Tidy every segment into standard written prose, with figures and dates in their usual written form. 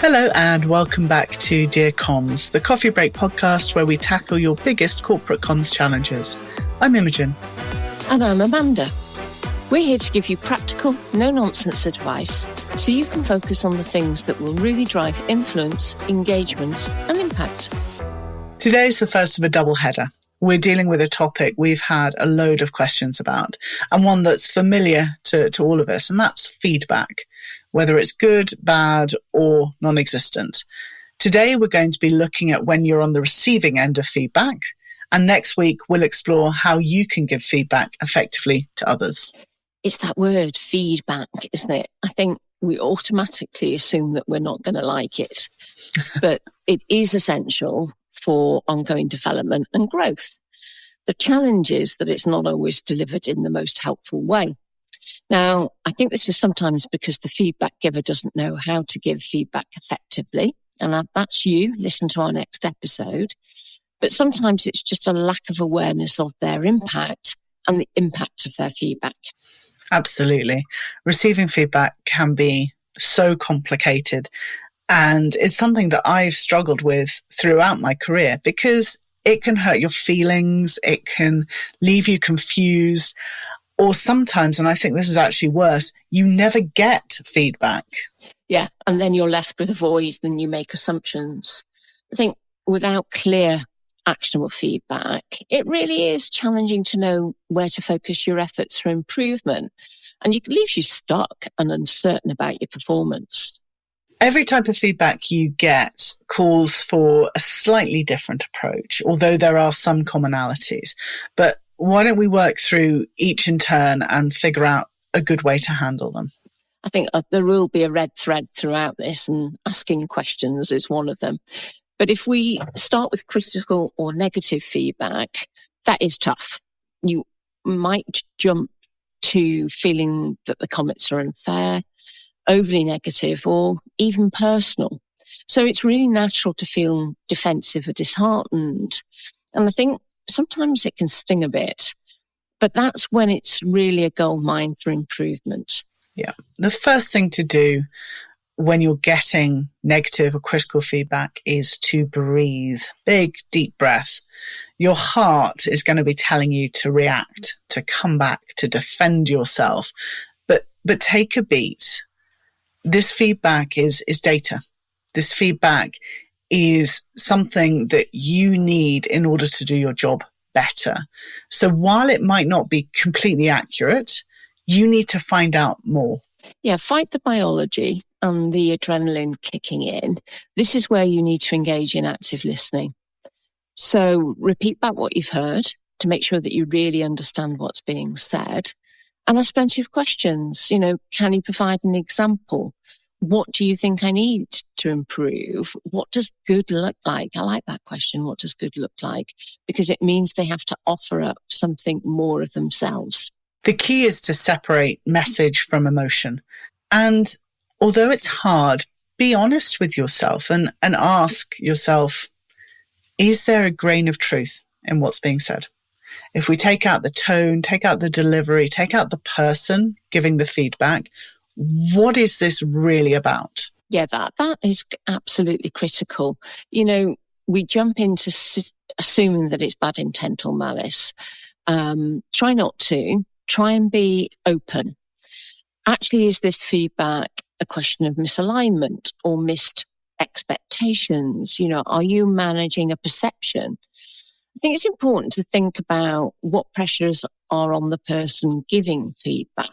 Hello and welcome back to Dear Comms, the coffee break podcast where we tackle your biggest corporate comms challenges. I'm Imogen. And I'm Amanda. We're here to give you practical, no-nonsense advice so you can focus on the things that will really drive influence, engagement and impact. Today's the first of a double header. We're dealing with a topic we've had a load of questions about and one that's familiar to all of us, and that's feedback, whether it's good, bad or non-existent. Today we're going to be looking at when you're on the receiving end of feedback, and next week we'll explore how you can give feedback effectively to others. It's that word, feedback, isn't it? I think we automatically assume that we're not going to like it, but it is essential for ongoing development and growth. The challenge is that it's not always delivered in the most helpful way. Now, I think this is sometimes because the feedback giver doesn't know how to give feedback effectively, and that's you. Listen to our next episode. But sometimes it's just a lack of awareness of their impact and the impact of their feedback. Absolutely. Receiving feedback can be so complicated, and it's something that I've struggled with throughout my career because it can hurt your feelings, it can leave you confused, or sometimes, and I think this is actually worse, you never get feedback. Yeah, and then you're left with a void and you make assumptions. I think without clear, actionable feedback, it really is challenging to know where to focus your efforts for improvement, and it leaves you stuck and uncertain about your performance. Every type of feedback you get calls for a slightly different approach, although there are some commonalities. But why don't we work through each in turn and figure out a good way to handle them? I think there will be a red thread throughout this, and asking questions is one of them. But if we start with critical or negative feedback, that is tough. You might jump to feeling that the comments are unfair, overly negative, or even personal. So it's really natural to feel defensive or disheartened. And I think sometimes it can sting a bit, but that's when it's really a goldmine for improvement. Yeah. The first thing to do when you're getting negative or critical feedback is to breathe. Big, deep breath. Your heart is going to be telling you to react, to come back, to defend yourself. But take a beat. This feedback is data. This feedback is something that you need in order to do your job better. So while it might not be completely accurate, you need to find out more. Yeah, fight the biology and the adrenaline kicking in. This is where you need to engage in active listening. So repeat back what you've heard to make sure that you really understand what's being said. And ask plenty of questions. Can you provide an example? What do you think I need to improve? What does good look like? I like that question. What does good look like? Because it means they have to offer up something more of themselves. The key is to separate message from emotion. And although it's hard, be honest with yourself and ask yourself, is there a grain of truth in what's being said? If we take out the tone, take out the delivery, take out the person giving the feedback, what is this really about? Yeah, that is absolutely critical. We jump into assuming that it's bad intent or malice. Try not to. Try and be open. Actually, is this feedback a question of misalignment or missed expectations? Are you managing a perception? I think it's important to think about what pressures are on the person giving feedback.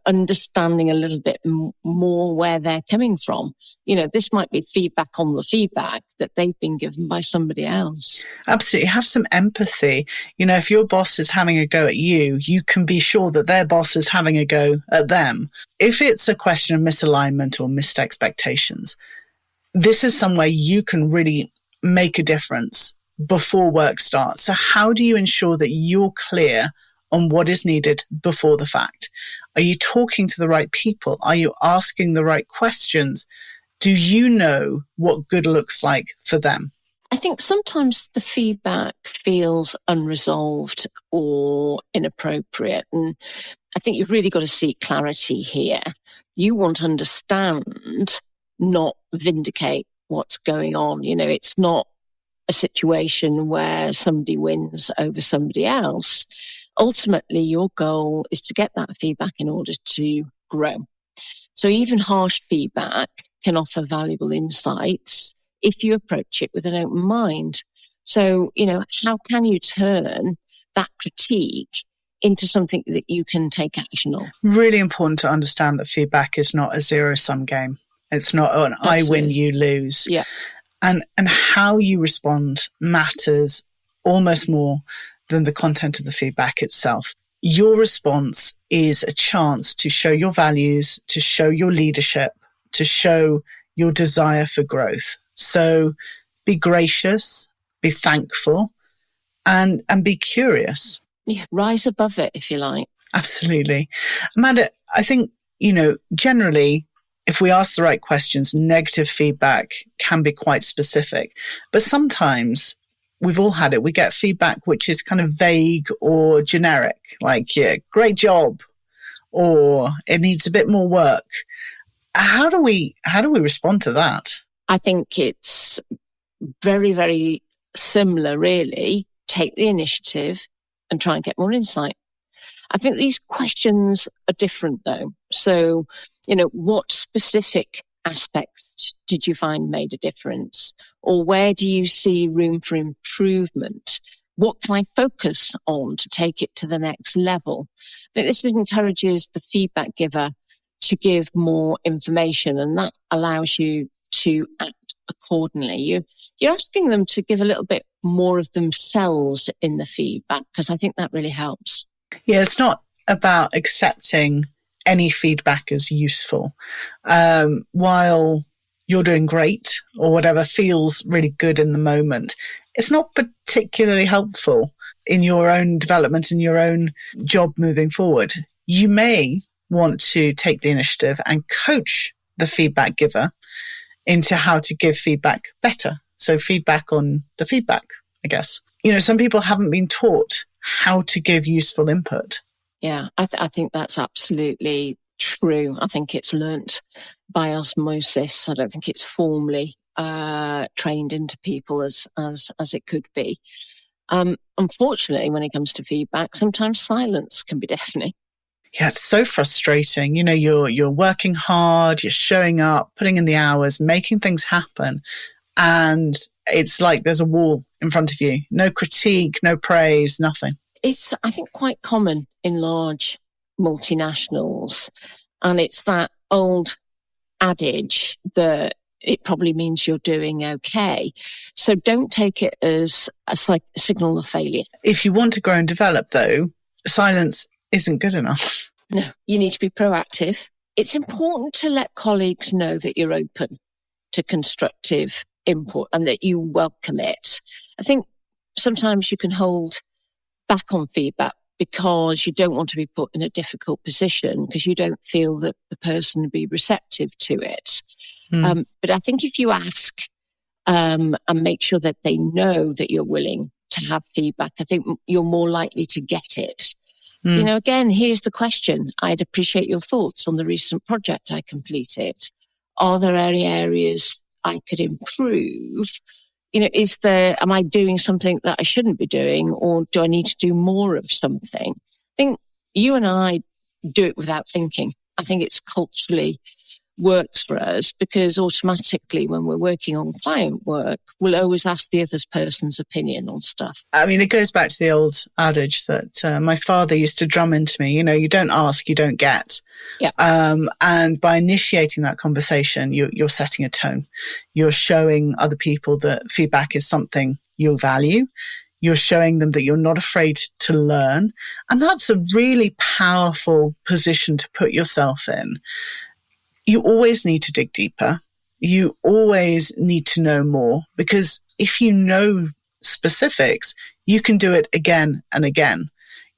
Understanding a little bit more where they're coming from. This might be feedback on the feedback that they've been given by somebody else. Absolutely. Have some empathy. If your boss is having a go at you, you can be sure that their boss is having a go at them. If it's a question of misalignment or missed expectations, this is somewhere you can really make a difference before work starts. So how do you ensure that you're clear on what is needed before the fact? Are you talking to the right people? Are you asking the right questions? Do you know what good looks like for them? I think sometimes the feedback feels unresolved or inappropriate. And I think you've really got to seek clarity here. You want to understand, not vindicate what's going on. It's not a situation where somebody wins over somebody else. Ultimately, your goal is to get that feedback in order to grow. So even harsh feedback can offer valuable insights if you approach it with an open mind. So, how can you turn that critique into something that you can take action on? Really important to understand that feedback is not a zero-sum game. It's not an I win, you lose. Yeah. And how you respond matters almost more than the content of the feedback itself. Your response is a chance to show your values, to show your leadership, to show your desire for growth. So be gracious, be thankful, and be curious. Yeah, rise above it, if you like. Absolutely. Amanda, I think, generally, if we ask the right questions, negative feedback can be quite specific. But sometimes, we've all had it, we get feedback which is kind of vague or generic, like, yeah, great job, or it needs a bit more work. How do we respond to that? I think it's very, very similar, really. Take the initiative and try and get more insight. I think these questions are different, though. So, what specific aspects did you find made a difference? Or where do you see room for improvement? What can I focus on to take it to the next level? I think this encourages the feedback giver to give more information, and that allows you to act accordingly. You're asking them to give a little bit more of themselves in the feedback, because I think that really helps. Yeah, it's not about accepting any feedback as useful. While you're doing great or whatever feels really good in the moment, it's not particularly helpful in your own development and your own job moving forward. You may want to take the initiative and coach the feedback giver into how to give feedback better. So feedback on the feedback, I guess. Some people haven't been taught how to give useful input. Yeah, I think that's absolutely true. I think it's learnt by osmosis. I don't think it's formally trained into people as it could be. Unfortunately, when it comes to feedback, sometimes silence can be deafening. Yeah, it's so frustrating. You're working hard, you're showing up, putting in the hours, making things happen. And it's like there's a wall in front of you. No critique, no praise, nothing. It's, I think, quite common in large multinationals. And it's that old adage that it probably means you're doing okay. So don't take it as a signal of failure. If you want to grow and develop, though, silence isn't good enough. No, you need to be proactive. It's important to let colleagues know that you're open to constructive input and that you welcome it. I think sometimes you can hold back on feedback because you don't want to be put in a difficult position because you don't feel that the person will be receptive to it. But I think if you ask and make sure that they know that you're willing to have feedback, I think you're more likely to get it. Again, here's the question. I'd appreciate your thoughts on the recent project I completed. Are there any areas I could improve? Am I doing something that I shouldn't be doing, or do I need to do more of something? I think you and I do it without thinking. I think it's culturally works for us because automatically when we're working on client work, we'll always ask the other person's opinion on stuff. I mean, it goes back to the old adage that my father used to drum into me, you don't ask, you don't get. Yeah. And by initiating that conversation, you're setting a tone. You're showing other people that feedback is something you'll value. You're showing them that you're not afraid to learn. And that's a really powerful position to put yourself in. You always need to dig deeper. You always need to know more because if you know specifics, you can do it again and again.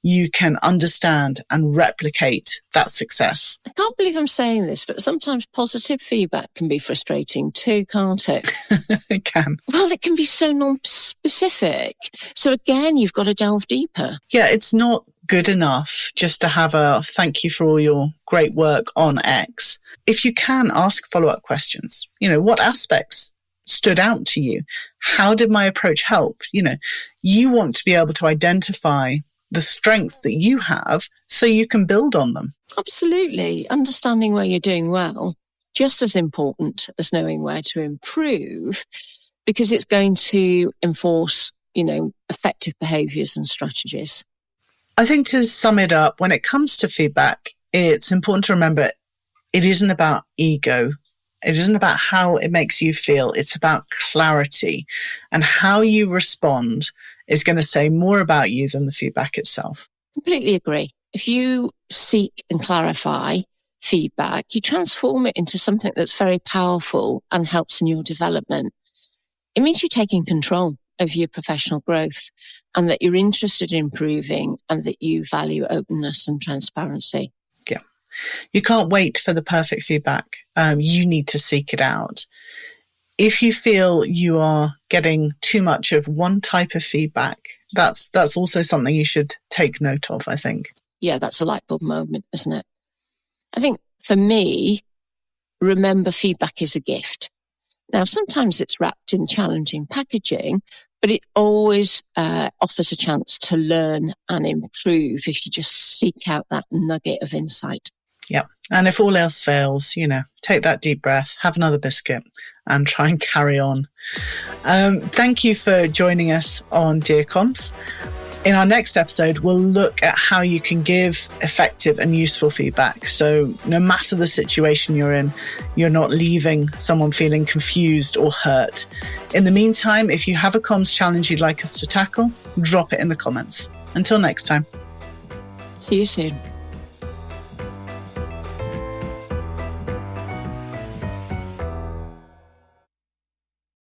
you can understand and replicate that success. I can't believe I'm saying this, but sometimes positive feedback can be frustrating too, can't it? It can. Well, it can be so non-specific. So again, you've got to delve deeper. Yeah, it's not good enough just to have a thank you for all your great work on X. If you can, ask follow-up questions. What aspects stood out to you? How did my approach help? You want to be able to identify the strengths that you have so you can build on them. Absolutely. Understanding where you're doing well, just as important as knowing where to improve, because it's going to enforce, effective behaviours and strategies. I think to sum it up, when it comes to feedback, it's important to remember it isn't about ego. It isn't about how it makes you feel. It's about clarity, and how you respond is going to say more about you than the feedback itself. Completely agree. If you seek and clarify feedback, you transform it into something that's very powerful and helps in your development. It means you're taking control of your professional growth, and that you're interested in improving, and that you value openness and transparency. Yeah. You can't wait for the perfect feedback. You need to seek it out. If you feel you are getting too much of one type of feedback, that's also something you should take note of, I think. Yeah, that's a light bulb moment, isn't it? I think for me, remember feedback is a gift. Now, sometimes it's wrapped in challenging packaging, but it always offers a chance to learn and improve if you just seek out that nugget of insight. Yeah. And if all else fails, take that deep breath, have another biscuit, and try and carry on. Thank you for joining us on Dear Comms. In our next episode, we'll look at how you can give effective and useful feedback. So no matter the situation you're in, you're not leaving someone feeling confused or hurt. In the meantime, if you have a comms challenge you'd like us to tackle, drop it in the comments. Until next time. See you soon.